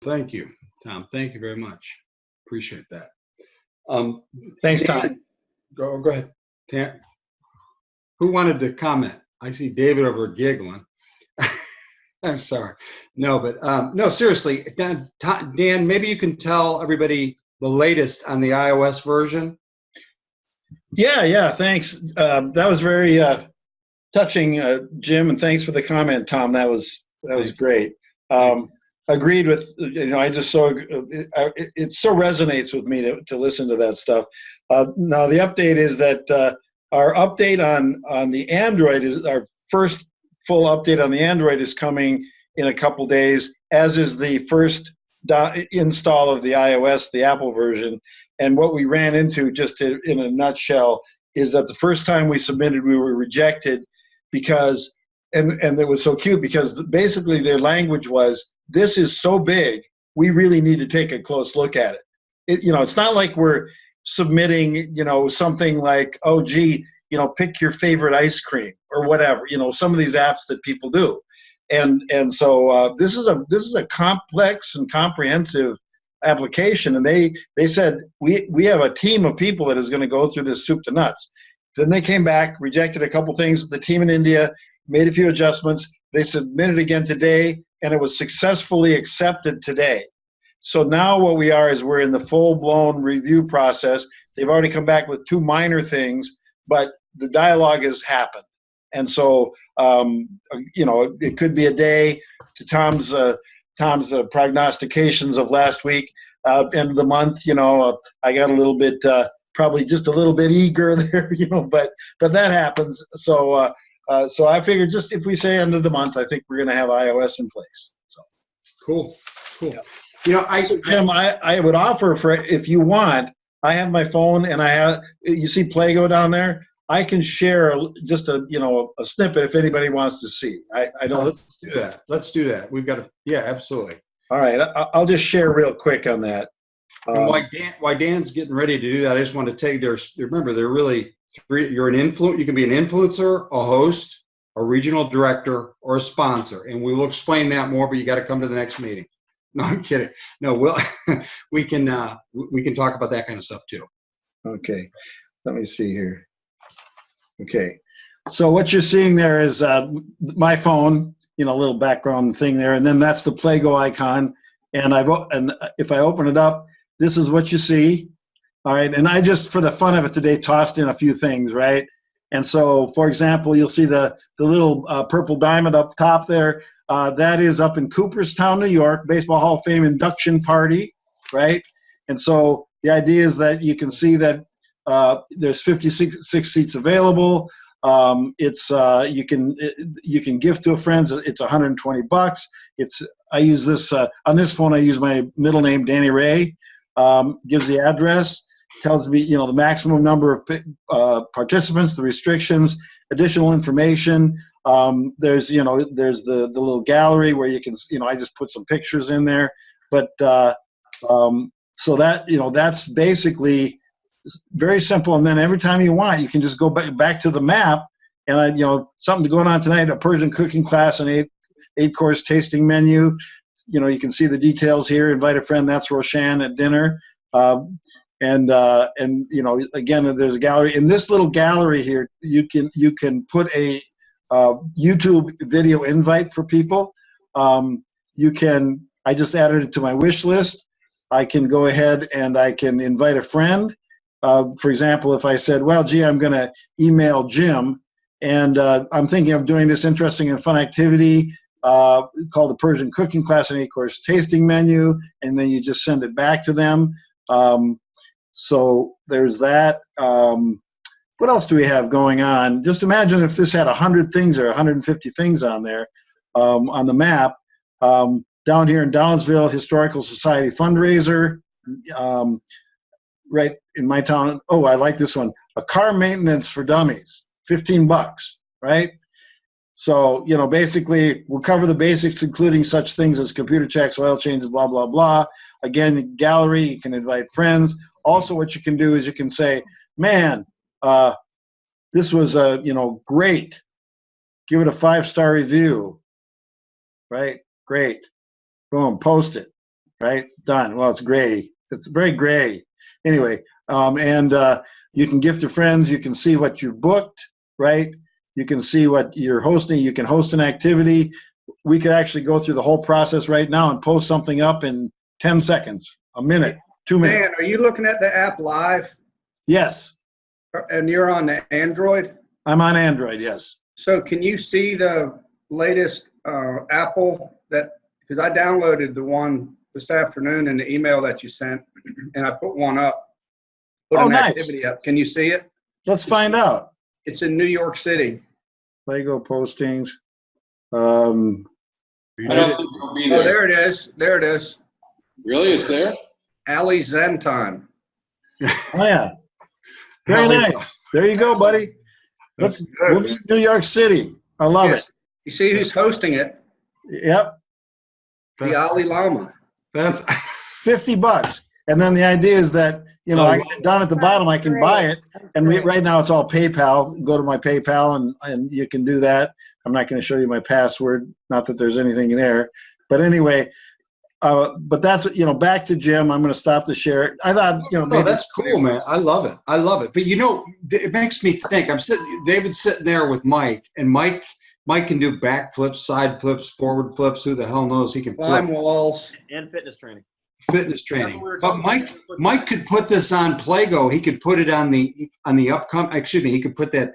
Thank you, Tom. Thank you very much. Appreciate that. Thanks, Dan, Tom. go ahead. Who wanted to comment? I see David over giggling. I'm sorry. No, but no, seriously, Dan, maybe you can tell everybody the latest on the iOS version. Yeah, thanks. That was very touching, Jim, and thanks for the comment, Tom. That was great. Agreed with, I just it so resonates with me to listen to that stuff. Now the update is that our update on the Android is our first full update on the Android is coming in a couple days, as is the first install of the iOS, the Apple version. And what we ran into, just in a nutshell, is that the first time we submitted, we were rejected because, and it was so cute because basically their language was, this is so big, we really need to take a close look at it. It's not like we're submitting, something like, oh, gee, pick your favorite ice cream or whatever, some of these apps that people do. And so this is a complex and comprehensive application, and they said we have a team of people that is going to go through this soup to nuts. Then they came back, rejected a couple things. The team in India made a few adjustments. They submitted again today, and it was successfully accepted today. So now what we are is we're in the full-blown review process. They've already come back with 2 minor things, but the dialogue has happened. And so, it could be a day. To Tom's prognostications of last week, end of the month, I got a little bit, probably just a little bit eager there, but that happens. So I figured just if we say end of the month, I think we're going to have iOS in place. So cool. Yeah. Jim, I would offer if you want, I have my phone and you see Playgo down there. I can share just a snippet if anybody wants to see. I don't. Let's do that. We've got to. Yeah, absolutely. All right, I'll just share real quick on that. And while Dan's getting ready to do that, I just want to tell you, remember, they're really 3. You're you can be an influencer, a host, a regional director, or a sponsor, and we will explain that more. But you got to come to the next meeting. No, I'm kidding. No, we can talk about that kind of stuff too. Okay, let me see here. Okay, so what you're seeing there is my phone, a little background thing there, and then that's the Playgo icon. And if I open it up, this is what you see. All right, and I just, for the fun of it today, tossed in a few things, right? And so, for example, you'll see the little purple diamond up top there. That is up in Cooperstown, New York, Baseball Hall of Fame induction party, right? And so the idea is that you can see that there's 56 seats available. It's you can gift to a friend. It's $120. I use this on this phone. I use my middle name, Danny Ray. Gives the address, tells me the maximum number of participants, the restrictions, additional information. There's the little gallery where you can I just put some pictures in there. But so that that's basically very simple. And then every time you want, you can just go back to the map. And something going on tonight, a Persian cooking class, an 8-course tasting menu. You can see the details here. Invite a friend. That's Roshan at dinner. And again, there's a gallery. In this little gallery here, you can put a YouTube video invite for people. I just added it to my wish list. I can go ahead and I can invite a friend. For example, if I said, well, gee, I'm going to email Jim, and I'm thinking of doing this interesting and fun activity called the Persian cooking class, an 8-course tasting menu, and then you just send it back to them. So there's that. What else do we have going on? Just imagine if this had 100 things or 150 things on there on the map. Down here in Downsville, Historical Society fundraiser. Right in my town. Oh, I like this one. A car maintenance for dummies, $15, right? So, basically we'll cover the basics, including such things as computer checks, oil changes, blah, blah, blah. Again, gallery, you can invite friends. Also, what you can do is you can say, man, this was, great. Give it a 5-star review, right? Great. Boom, post it. right? Done. Well, it's gray. It's very gray. Anyway, and you can gift to friends. You can see what you've booked, right? You can see what you're hosting. You can host an activity. We could actually go through the whole process right now and post something up in 10 seconds, a minute, 2 minutes. Dan, are you looking at the app live? Yes, And you're on the Android? I'm on Android, yes. So can you see the latest Apple that, because I downloaded the one this afternoon in the email that you sent, and I put one up, put Oh, an nice. activity up. Can you see it? Let's find out. It's in New York City. Lego postings. I don't think it'll be Oh, there. there it is. There it is. Really, it's there? Ali Zen time. Oh, yeah. Very nice. There you go, buddy. We'll meet New York City. I love it. You see who's hosting it? Yep. The Ali Lama. That's $50. And then the idea is that, you know, down at the bottom, I can buy it. And right now it's all PayPal. Go to my PayPal and you can do that. I'm not going to show you my password. Not that there's anything there. But anyway, but that's, you know, back to Jim. I'm going to stop the share. I thought, you know, no, that's cool, man. I love it. I love it. But you know, it makes me think. David's sitting there with Mike, and Mike can do back flips, side flips, forward flips. Who the hell knows? He can Climb flip. walls. And fitness training. Fitness training. That's what we were But talking Mike could put this on Playgo. He could put it on the upcoming. Excuse me. He could put that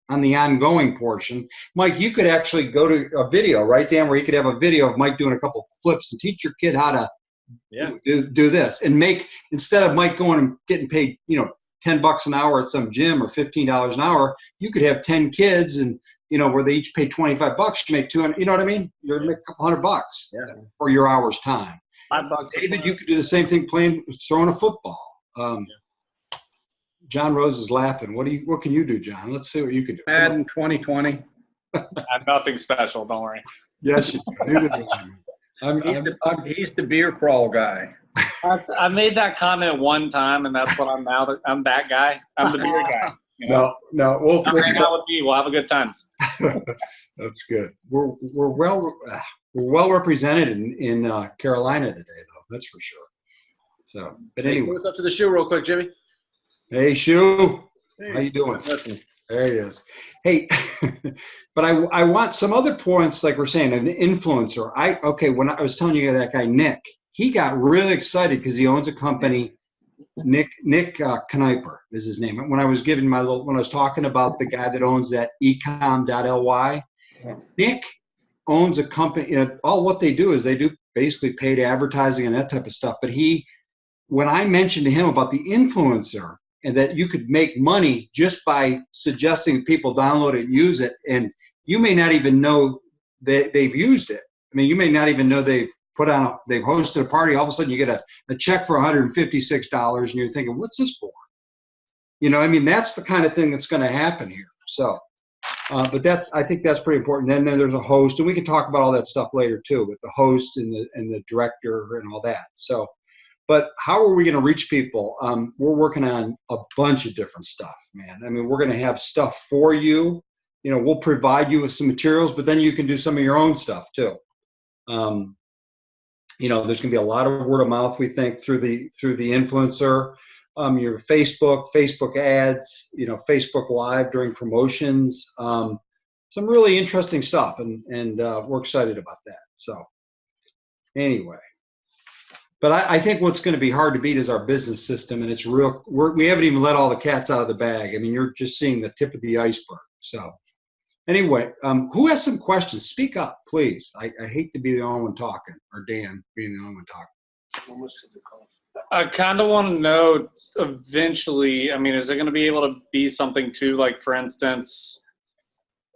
on the ongoing portion. Mike, you could actually go to a video, right, Dan, where you could have a video of Mike doing a couple flips and teach your kid how to do this, and make, instead of Mike going and getting paid, you know, $10 an hour at some gym or $15 an hour, you could have 10 kids and, you know, where they each pay $25, you make 200. You know what I mean? You're make a couple $100 for your hour's time. $5. David, you could do the same thing throwing a football. John Rose is laughing. What can you do, John? Let's see what you can do. Madden 2020. I'm nothing special. Don't worry. Yes, you can. Neither do I. He's the beer crawl guy. I made that comment one time, and that's what I'm now. I'm that guy. I'm the beer guy. You know? No. We'll Come hang out with me. We'll have a good time. That's good. We're well represented in Carolina today, though. That's for sure. So, but Hey, anyway, so what's up to the shoe real quick, Jimmy? hey, Shu, how you doing? There he is. Hey, but I want some other points, like we're saying, an influencer. When I was telling you that guy Nick, he got really excited because he owns a company. Nick Kniper is his name. When I was when I was talking about the guy that owns that ecom.ly, Nick owns a company. You know, all what they do is they do basically paid advertising and that type of stuff. But when I mentioned to him about the influencer and that you could make money just by suggesting people download it and use it, and you may not even know that they've used it. I mean, you may not even know they've hosted a party. All of a sudden you get a check for $156 and you're thinking, what's this for? You know, I mean, that's the kind of thing that's going to happen here. So, but I think that's pretty important. And then there's a host, and we can talk about all that stuff later too, with the host and the director and all that. So, but how are we going to reach people? We're working on a bunch of different stuff, man. I mean, we're going to have stuff for you. You know, we'll provide you with some materials, but then you can do some of your own stuff too. You know, there's going to be a lot of word of mouth, we think, through the influencer, your Facebook ads, you know, Facebook Live during promotions, some really interesting stuff, and we're excited about that. So anyway, but I think what's going to be hard to beat is our business system, and it's real. We haven't even let all the cats out of the bag. I mean, you're just seeing the tip of the iceberg. So anyway, who has some questions? Speak up, please. I hate to be the only one talking, or Dan being the only one talking. I kind of want to know eventually, I mean, is it going to be able to be something too, like, for instance,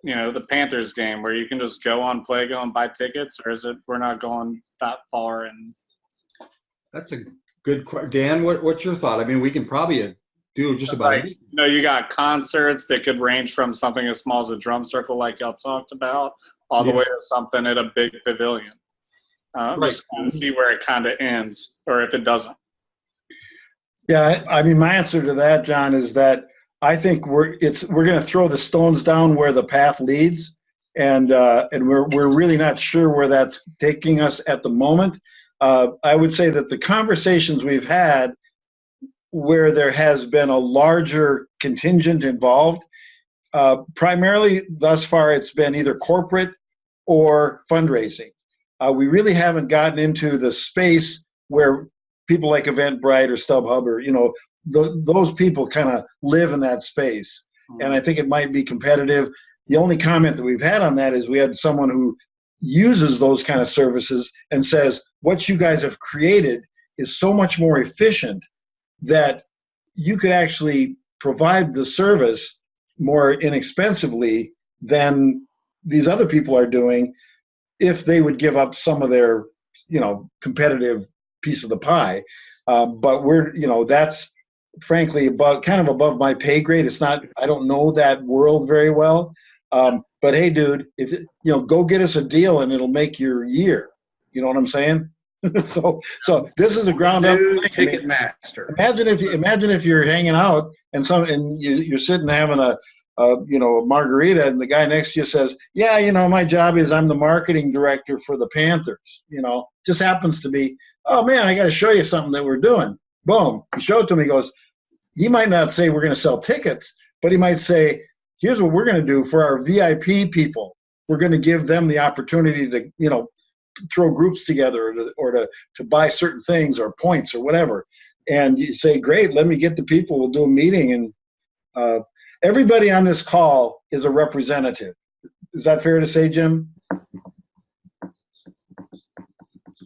you know, the Panthers game where you can just go on Playgo and buy tickets, or is it we're not going that far? And That's a good question. Dan, what's your thought? I mean, we can probably do just about anything. You know, you got concerts that could range from something as small as a drum circle like y'all talked about all the way to something at a big pavilion. Just kind of see where it kind of ends, or if it doesn't. Yeah, I mean, my answer to that, John, is that I think we're going to throw the stones down where the path leads, and we're really not sure where that's taking us at the moment. I would say that the conversations we've had where there has been a larger contingent involved, primarily thus far it's been either corporate or fundraising. We really haven't gotten into the space where people like Eventbrite or StubHub or, those people kind of live in that space. And I think it might be competitive. The only comment that we've had on that is we had someone who uses those kind of services and says, what you guys have created is so much more efficient that you could actually provide the service more inexpensively than these other people are doing if they would give up some of their, competitive piece of the pie. But that's frankly kind of above my pay grade. It's not, I don't know that world very well. But hey, dude, go get us a deal and it'll make your year. You know what I'm saying? so this is a ground up thing. Ticketmaster. Imagine if you're hanging out and you're sitting having a margarita, and the guy next to you says, yeah, my job is I'm the marketing director for the Panthers. Just happens to be, oh man, I got to show you something that we're doing. Boom. You show it to him. He goes, he might not say we're going to sell tickets, but he might say, here's what we're going to do for our VIP people. We're going to give them the opportunity to, throw groups together or to buy certain things or points or whatever. And you say, great, let me get the people. We'll do a meeting. And everybody on this call is a representative. Is that fair to say, Jim?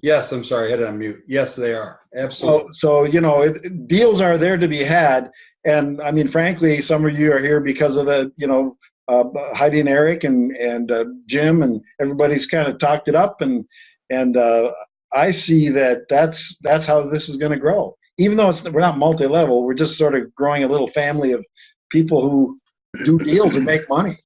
Yes, I'm sorry, I had it on mute. Yes, they are. Absolutely. So deals are there to be had. And I mean, frankly, some of you are here because of the, Heidi and Eric and Jim, and everybody's kind of talked it up. And I see that's how this is going to grow. Even though we're not multi-level, we're just sort of growing a little family of people who do deals and make money.